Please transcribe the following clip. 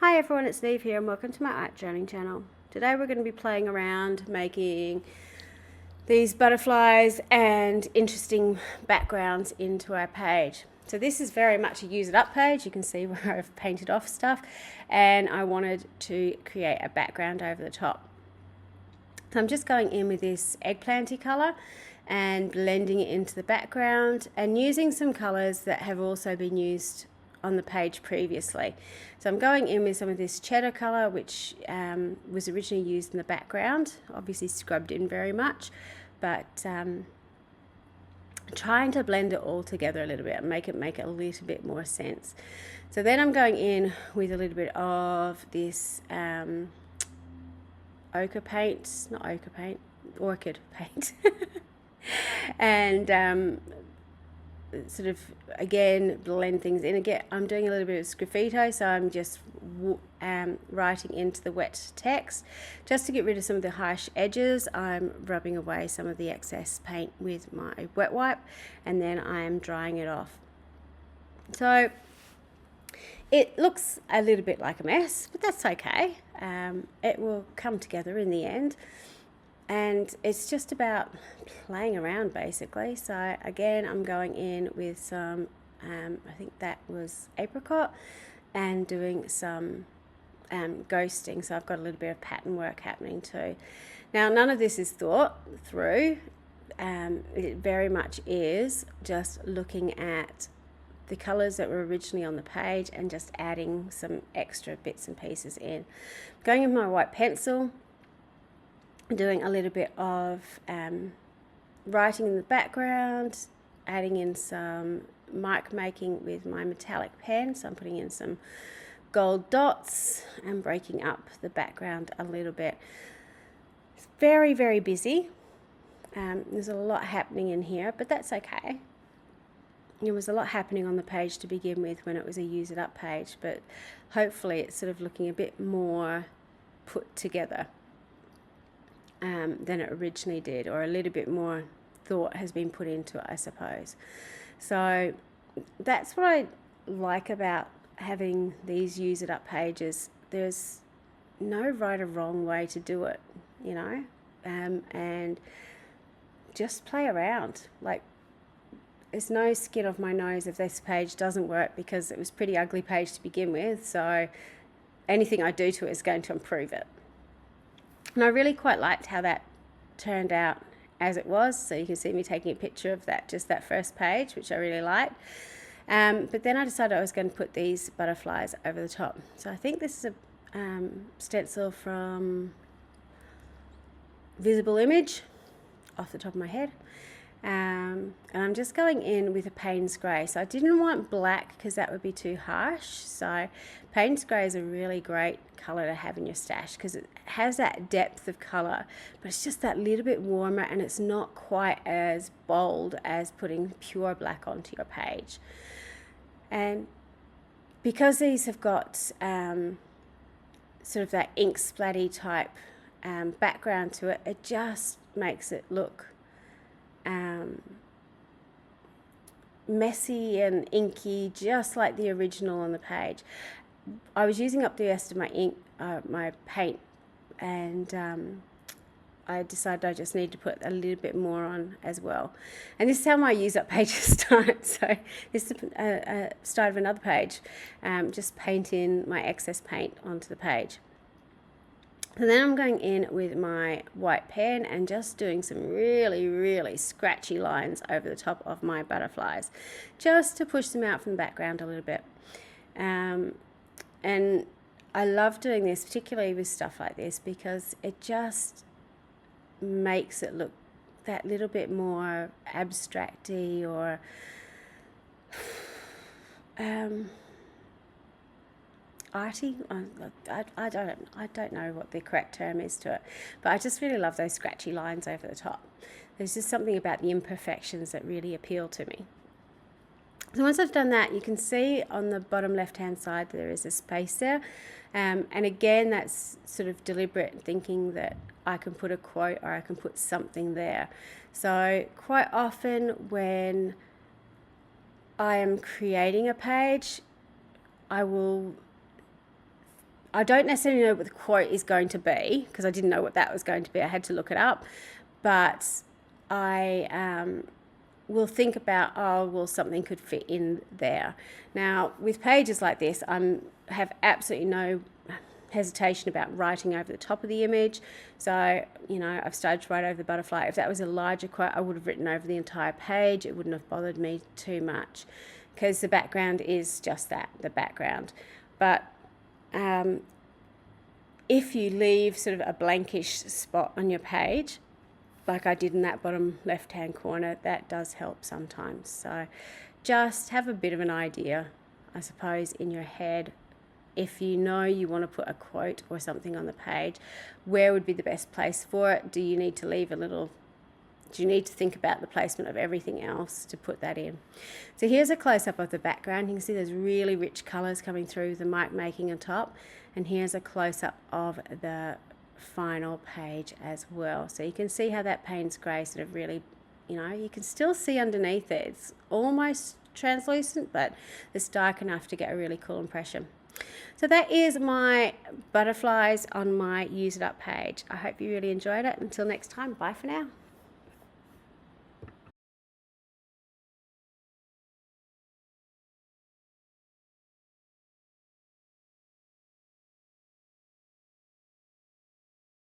Hi everyone, it's Niamh here and welcome to my art journaling channel. Today we're going to be playing around making these butterflies and interesting backgrounds into our page. So this is very much a use it up page. You can see where I've painted off stuff and I wanted to create a background over the top. So I'm just going in with this eggplanty colour and blending it into the background and using some colours that have also been used on the page previously. So I'm going in with some of this cheddar colour, which was originally used in the background, obviously scrubbed in very much, but trying to blend it all together a little bit and make it a little bit more sense. So then I'm going in with a little bit of this ochre paint, not ochre paint, orchid paint. And sort of again blend things in. Again, I'm doing a little bit of sgraffito, so I'm just writing into the wet text just to get rid of some of the harsh edges. I'm rubbing away some of the excess paint with my wet wipe and then I'm drying it off. So it looks a little bit like a mess, but that's okay. It will come together in the end. And it's just about playing around basically. So again, I'm going in with some, I think that was apricot, and doing some ghosting. So I've got a little bit of pattern work happening too. Now, none of this is thought through. It very much is just looking at the colours that were originally on the page and just adding some extra bits and pieces in. Going with my white pencil, doing a little bit of writing in the background, adding in some mark making with my metallic pen. So I'm putting in some gold dots and breaking up the background a little bit. It's very, very busy. There's a lot happening in here, but that's okay. There was a lot happening on the page to begin with when it was a use it up page, but hopefully it's sort of looking a bit more put together than it originally did, or a little bit more thought has been put into it, I suppose. So that's what I like about having these use it up pages. There's no right or wrong way to do it, you know, and just play around. Like, there's no skin off my nose if this page doesn't work, because it was a pretty ugly page to begin with, so anything I do to it is going to improve it. And I really quite liked how that turned out as it was. So you can see me taking a picture of that, just that first page, which I really liked. But then I decided I was going to put these butterflies over the top. So I think this is a stencil from Visible Image, off the top of my head. And I'm just going in with a Payne's Grey. So I didn't want black because that would be too harsh. So Payne's Grey is a really great colour to have in your stash because it has that depth of colour, but it's just that little bit warmer and it's not quite as bold as putting pure black onto your page. And because these have got sort of that ink splatty type background to it, it just makes it look messy and inky, just like the original on the page. I was using up the rest of my ink, my paint, and I decided I just need to put a little bit more on as well. And this is how my use up pages start. So this is a start of another page, just painting my excess paint onto the page. And then I'm going in with my white pen and just doing some really, really scratchy lines over the top of my butterflies, just to push them out from the background a little bit. And I love doing this, particularly with stuff like this, because it just makes it look that little bit more abstract-y, or arty. I don't know what the correct term is to it, but I just really love those scratchy lines over the top. There's just something about the imperfections that really appeal to me. So once I've done that, you can see on the bottom left hand side there is a space there, and again that's sort of deliberate thinking that I can put a quote or I can put something there. So quite often when I am creating a page, I will I don't necessarily know what the quote is going to be, because I didn't know what that was going to be. I had to look it up. But I will think about, oh, well, something could fit in there. Now, with pages like this, I have absolutely no hesitation about writing over the top of the image. So, you know, I've started to write over the butterfly. If that was a larger quote, I would have written over the entire page. It wouldn't have bothered me too much, because the background is just that, the background. But if you leave sort of a blankish spot on your page, like I did in that bottom left-hand corner, that does help sometimes. So just have a bit of an idea, I suppose, in your head. If you know you want to put a quote or something on the page, where would be the best place for it? Do you need to leave a little, do you need to think about the placement of everything else to put that in? So here's a close-up of the background. You can see there's really rich colours coming through the mark making on top. And here's a close-up of the final page as well. So you can see how that Payne's grey sort of really, you know, you can still see underneath it. It's almost translucent, but it's dark enough to get a really cool impression. So that is my butterflies on my Use It Up page. I hope you really enjoyed it. Until next time, bye for now.